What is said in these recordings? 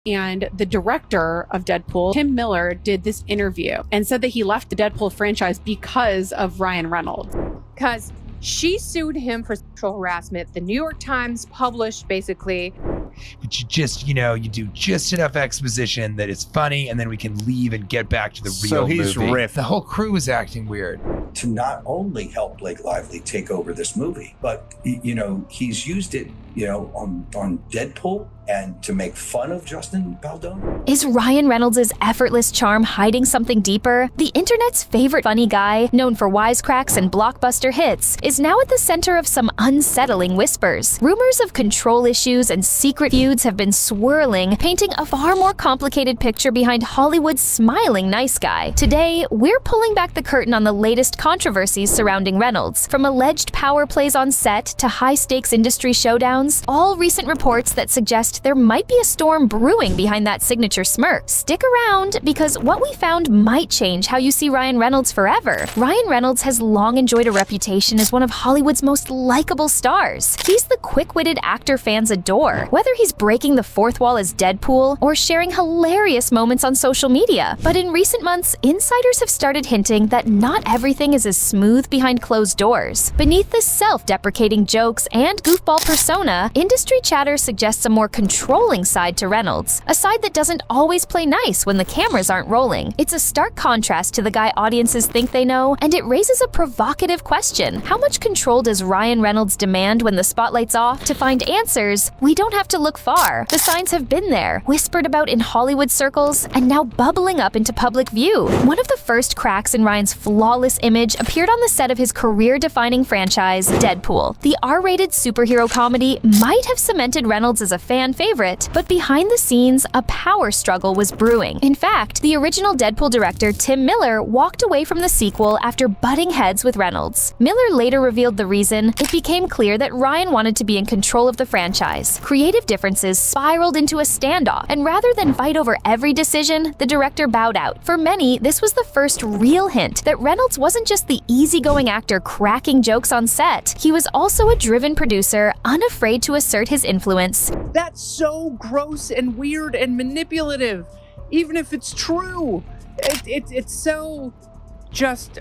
And the director of Deadpool, Tim Miller, did this interview and said that he left the Deadpool franchise because of Ryan Reynolds. Because she sued him for sexual harassment. The New York Times published basically. But you do just enough exposition that it's funny, and then we can leave and get back to the real movie. So he's riffed. The whole crew is acting weird. To not only help Blake Lively take over this movie, but, he's used it, on Deadpool and to make fun of Justin Baldoni. Is Ryan Reynolds' effortless charm hiding something deeper? The internet's favorite funny guy, known for wisecracks and blockbuster hits, is now at the center of some unsettling whispers. Rumors of control issues and secret feuds have been swirling, painting a far more complicated picture behind Hollywood's smiling nice guy. Today, we're pulling back the curtain on the latest controversies surrounding Reynolds, from alleged power plays on set to high-stakes industry showdowns, all recent reports that suggest there might be a storm brewing behind that signature smirk. Stick around, because what we found might change how you see Ryan Reynolds forever. Ryan Reynolds has long enjoyed a reputation as one of Hollywood's most likable stars. He's the quick-witted actor fans adore, whether he's breaking the fourth wall as Deadpool or sharing hilarious moments on social media. But in recent months, insiders have started hinting that not everything is as smooth behind closed doors. Beneath the self-deprecating jokes and goofball persona, industry chatter suggests a more controlling side to Reynolds, a side that doesn't always play nice when the cameras aren't rolling. It's a stark contrast to the guy audiences think they know, and it raises a provocative question. How much control does Ryan Reynolds demand when the spotlight's off? To find answers, we don't have to look far. The signs have been there, whispered about in Hollywood circles, and now bubbling up into public view. One of the first cracks in Ryan's flawless image appeared on the set of his career-defining franchise, Deadpool. The R-rated superhero comedy might have cemented Reynolds as a fan favorite, but behind the scenes, a power struggle was brewing. In fact, the original Deadpool director Tim Miller walked away from the sequel after butting heads with Reynolds. Miller later revealed the reason. It became clear that Ryan wanted to be in control of the franchise. Creative differences spiraled into a standoff, and rather than fight over every decision, the director bowed out. For many, this was the first real hint that Reynolds wasn't just the easygoing actor cracking jokes on set. He was also a driven producer, unafraid to assert his influence. That's so gross and weird and manipulative, even if it's true. It's so just...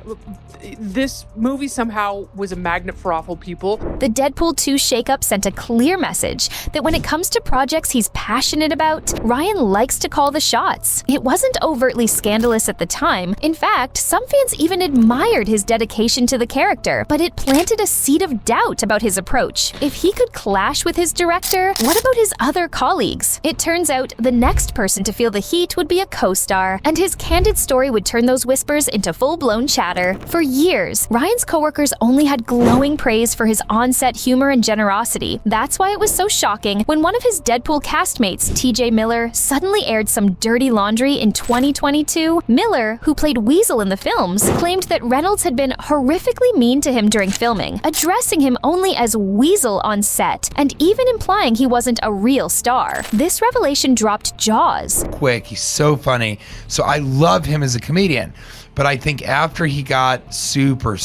This movie somehow was a magnet for awful people. The Deadpool 2 shakeup sent a clear message that when it comes to projects he's passionate about, Ryan likes to call the shots. It wasn't overtly scandalous at the time. In fact, some fans even admired his dedication to the character, but it planted a seed of doubt about his approach. If he could clash with his director, what about his other colleagues? It turns out the next person to feel the heat would be a co-star, and his candid story would turn those whispers into full-blown chatter. For years, Ryan's coworkers only had glowing praise for his on-set humor and generosity. That's why it was so shocking when one of his Deadpool castmates, TJ Miller, suddenly aired some dirty laundry in 2022. Miller, who played Weasel in the films, claimed that Reynolds had been horrifically mean to him during filming, addressing him only as Weasel on set, and even implying he wasn't a real star. This revelation dropped jaws. Quick, he's so funny. So I love him as a comedian. But I think after he got super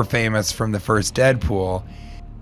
famous from the first Deadpool,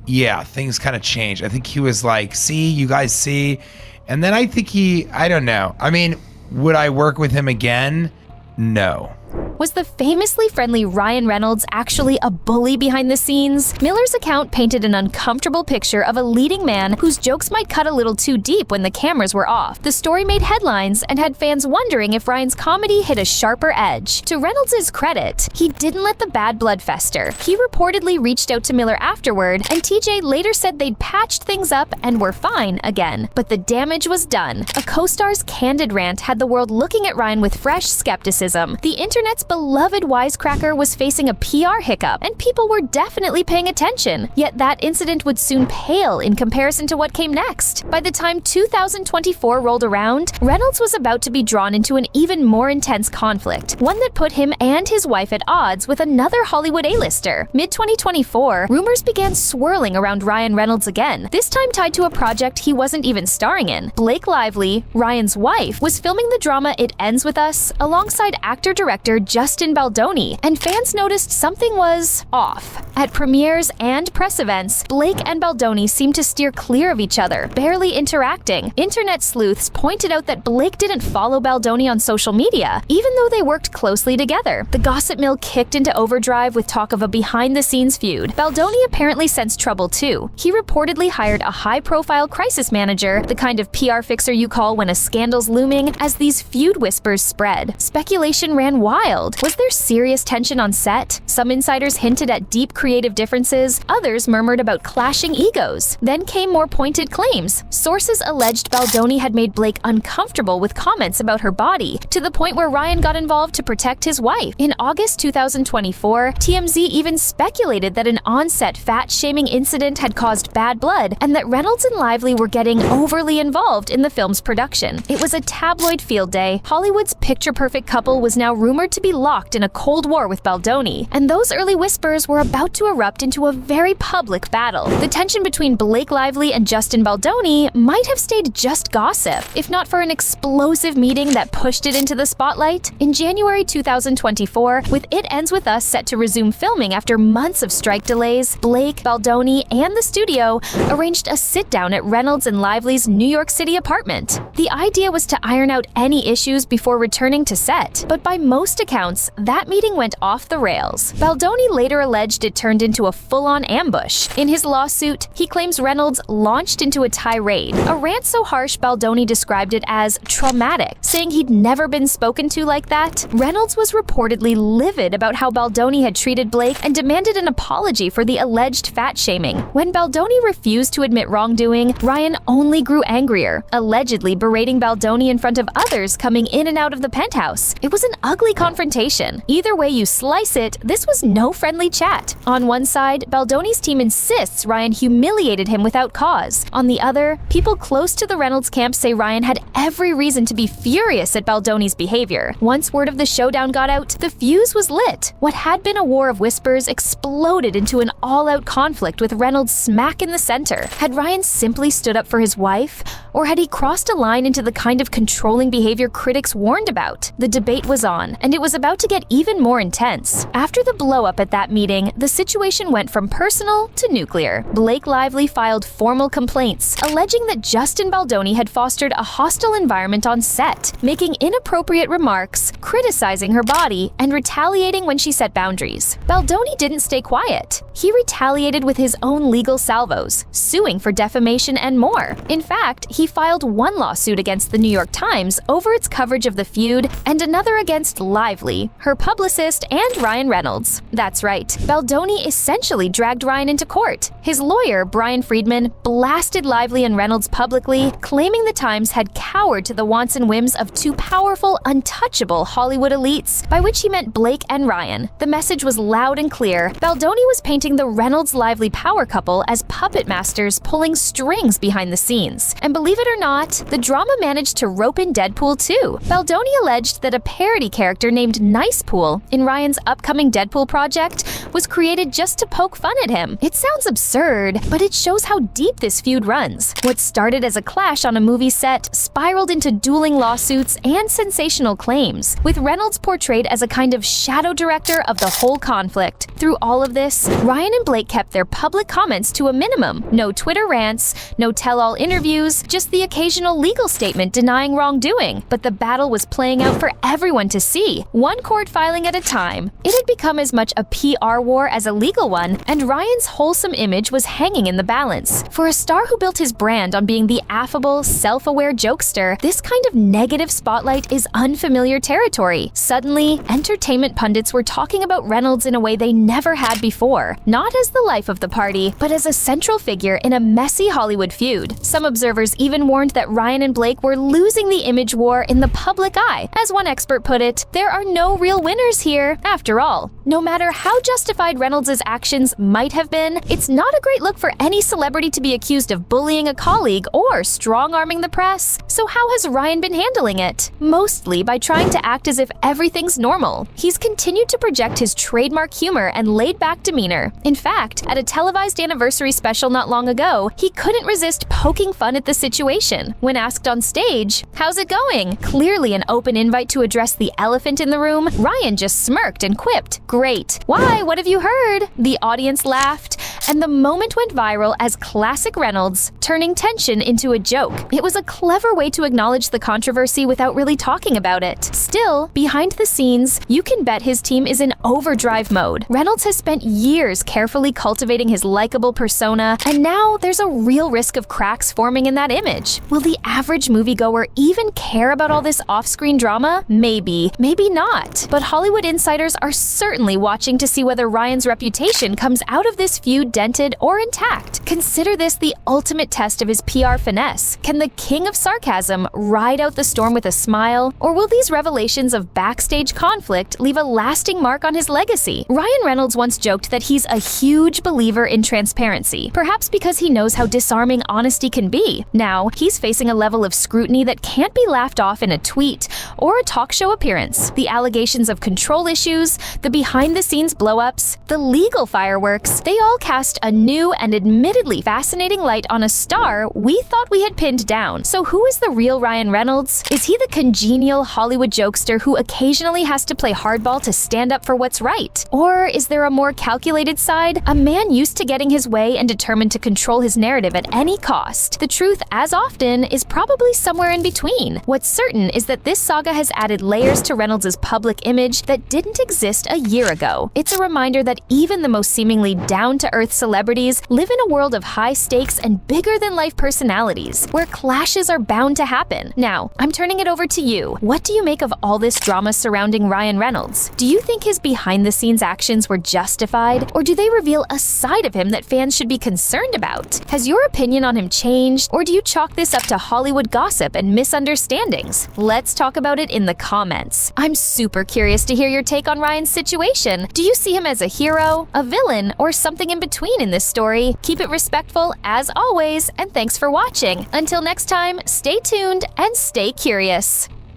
yeah, things kind of changed. I think he was like, see, you guys see. And then I think I don't know. I mean, would I work with him again? No. Was the famously friendly Ryan Reynolds actually a bully behind the scenes? Miller's account painted an uncomfortable picture of a leading man whose jokes might cut a little too deep when the cameras were off. The story made headlines and had fans wondering if Ryan's comedy hit a sharper edge. To Reynolds' credit, he didn't let the bad blood fester. He reportedly reached out to Miller afterward, and TJ later said they'd patched things up and were fine again. But the damage was done. A co-star's candid rant had the world looking at Ryan with fresh skepticism. The internet's beloved wisecracker was facing a PR hiccup, and people were definitely paying attention. Yet that incident would soon pale in comparison to what came next. By the time 2024 rolled around, Reynolds was about to be drawn into an even more intense conflict, one that put him and his wife at odds with another Hollywood A-lister. Mid-2024, rumors began swirling around Ryan Reynolds again, this time tied to a project he wasn't even starring in. Blake Lively, Ryan's wife, was filming the drama It Ends With Us alongside actor-director Justin Baldoni, and fans noticed something was off. At premieres and press events, Blake and Baldoni seemed to steer clear of each other, barely interacting. Internet sleuths pointed out that Blake didn't follow Baldoni on social media, even though they worked closely together. The gossip mill kicked into overdrive with talk of a behind-the-scenes feud. Baldoni apparently sensed trouble too. He reportedly hired a high-profile crisis manager, the kind of PR fixer you call when a scandal's looming, as these feud whispers spread. Speculation ran wild. Was there serious tension on set? Some insiders hinted at deep creative differences, others murmured about clashing egos. Then came more pointed claims. Sources alleged Baldoni had made Blake uncomfortable with comments about her body, to the point where Ryan got involved to protect his wife. In August 2024, TMZ even speculated that an on-set fat-shaming incident had caused bad blood, and that Reynolds and Lively were getting overly involved in the film's production. It was a tabloid field day. Hollywood's picture-perfect couple was now rumored to be locked in a cold war with Baldoni, and those early whispers were about to erupt into a very public battle. The tension between Blake Lively and Justin Baldoni might have stayed just gossip, if not for an explosive meeting that pushed it into the spotlight. In January 2024, with It Ends With Us set to resume filming after months of strike delays, Blake, Baldoni, and the studio arranged a sit-down at Reynolds and Lively's New York City apartment. The idea was to iron out any issues before returning to set, but by most accounts, that meeting went off the rails. Baldoni later alleged it turned into a full-on ambush. In his lawsuit, he claims Reynolds launched into a tirade, a rant so harsh Baldoni described it as traumatic, saying he'd never been spoken to like that. Reynolds was reportedly livid about how Baldoni had treated Blake and demanded an apology for the alleged fat-shaming. When Baldoni refused to admit wrongdoing, Ryan only grew angrier, allegedly berating Baldoni in front of others coming in and out of the penthouse. It was an ugly confrontation. Either way you slice it, this was no friendly chat. On one side, Baldoni's team insists Ryan humiliated him without cause. On the other, people close to the Reynolds camp say Ryan had every reason to be furious at Baldoni's behavior. Once word of the showdown got out, the fuse was lit. What had been a war of whispers exploded into an all-out conflict with Reynolds smack in the center. Had Ryan simply stood up for his wife, or had he crossed a line into the kind of controlling behavior critics warned about? The debate was on, and it was about to get even more intense. After the blow-up at that meeting, the situation went from personal to nuclear. Blake Lively filed formal complaints, alleging that Justin Baldoni had fostered a hostile environment on set, making inappropriate remarks, criticizing her body, and retaliating when she set boundaries. Baldoni didn't stay quiet. He retaliated with his own legal salvos, suing for defamation and more. In fact, he filed one lawsuit against the New York Times over its coverage of the feud, and another against Lively, her publicist, and Ryan Reynolds. That's right, Baldoni essentially dragged Ryan into court. His lawyer, Brian Friedman, blasted Lively and Reynolds publicly, claiming the Times had cowered to the wants and whims of two powerful, untouchable Hollywood elites, by which he meant Blake and Ryan. The message was loud and clear. Baldoni was painting the Reynolds-Lively power couple as puppet masters pulling strings behind the scenes. And believe it or not, the drama managed to rope in Deadpool too. Baldoni alleged that a parody character named Nice Pool in Ryan's upcoming Deadpool project was created just to poke fun at him. It sounds absurd, but it shows how deep this feud runs. What started as a clash on a movie set spiraled into dueling lawsuits and sensational claims, with Reynolds portrayed as a kind of shadow director of the whole conflict. Through all of this, Ryan and Blake kept their public comments to a minimum. No Twitter rants, no tell-all interviews, just the occasional legal statement denying wrongdoing. But the battle was playing out for everyone to see, one court filing at a time. It had become as much a PR war as a legal one, and Ryan's wholesome image was hanging in the balance. For a star who built his brand on being the affable, self-aware jokester, this kind of negative spotlight is unfamiliar territory. Suddenly, entertainment pundits were talking about Reynolds in a way they never had before, not as the life of the party, but as a central figure in a messy Hollywood feud. Some observers even warned that Ryan and Blake were losing the image war in the public eye. As one expert put it, there are no real winners here, after all. No matter how justified justified Reynolds' actions might have been, it's not a great look for any celebrity to be accused of bullying a colleague or strong-arming the press. So how has Ryan been handling it? Mostly by trying to act as if everything's normal. He's continued to project his trademark humor and laid-back demeanor. In fact, at a televised anniversary special not long ago, he couldn't resist poking fun at the situation. When asked on stage, "How's it going?" Clearly an open invite to address the elephant in the room, Ryan just smirked and quipped, "Great. Why, what have you heard?" The audience laughed, and the moment went viral as classic Reynolds, turning tension into a joke. It was a clever way to acknowledge the controversy without really talking about it. Still, behind the scenes, you can bet his team is in overdrive mode. Reynolds has spent years carefully cultivating his likable persona, and now there's a real risk of cracks forming in that image. Will the average moviegoer even care about all this off-screen drama? Maybe, maybe not. But Hollywood insiders are certainly watching to see whether Ryan's reputation comes out of this feud dented or intact. Consider this the ultimate test of his PR finesse. Can the king of sarcasm ride out the storm with a smile, or will these revelations of backstage conflict leave a lasting mark on his legacy? Ryan Reynolds once joked that he's a huge believer in transparency, perhaps because he knows how disarming honesty can be. Now, he's facing a level of scrutiny that can't be laughed off in a tweet or a talk show appearance. The allegations of control issues, the behind-the-scenes blow-ups, the legal fireworks, they all cast a new and admittedly fascinating light on a star we thought we had pinned down. So who is the real Ryan Reynolds? Is he the congenial Hollywood jokester who occasionally has to play hardball to stand up for what's right? Or is there a more calculated side, a man used to getting his way and determined to control his narrative at any cost? The truth, as often, is probably somewhere in between. What's certain is that this saga has added layers to Reynolds' public image that didn't exist a year ago. It's a reminder that even the most seemingly down-to-earth celebrities live in a world of high stakes and bigger-than-life personalities, where clashes are bound to happen. Now, I'm turning it over to you. What do you make of all this drama surrounding Ryan Reynolds? Do you think his behind-the-scenes actions were justified, or do they reveal a side of him that fans should be concerned about? Has your opinion on him changed, or do you chalk this up to Hollywood gossip and misunderstandings? Let's talk about it in the comments. I'm super curious to hear your take on Ryan's situation. Do you see him as a hero, a villain, or something in between in this story? Keep it respectful as always, and thanks for watching. Until next time, stay tuned and stay curious.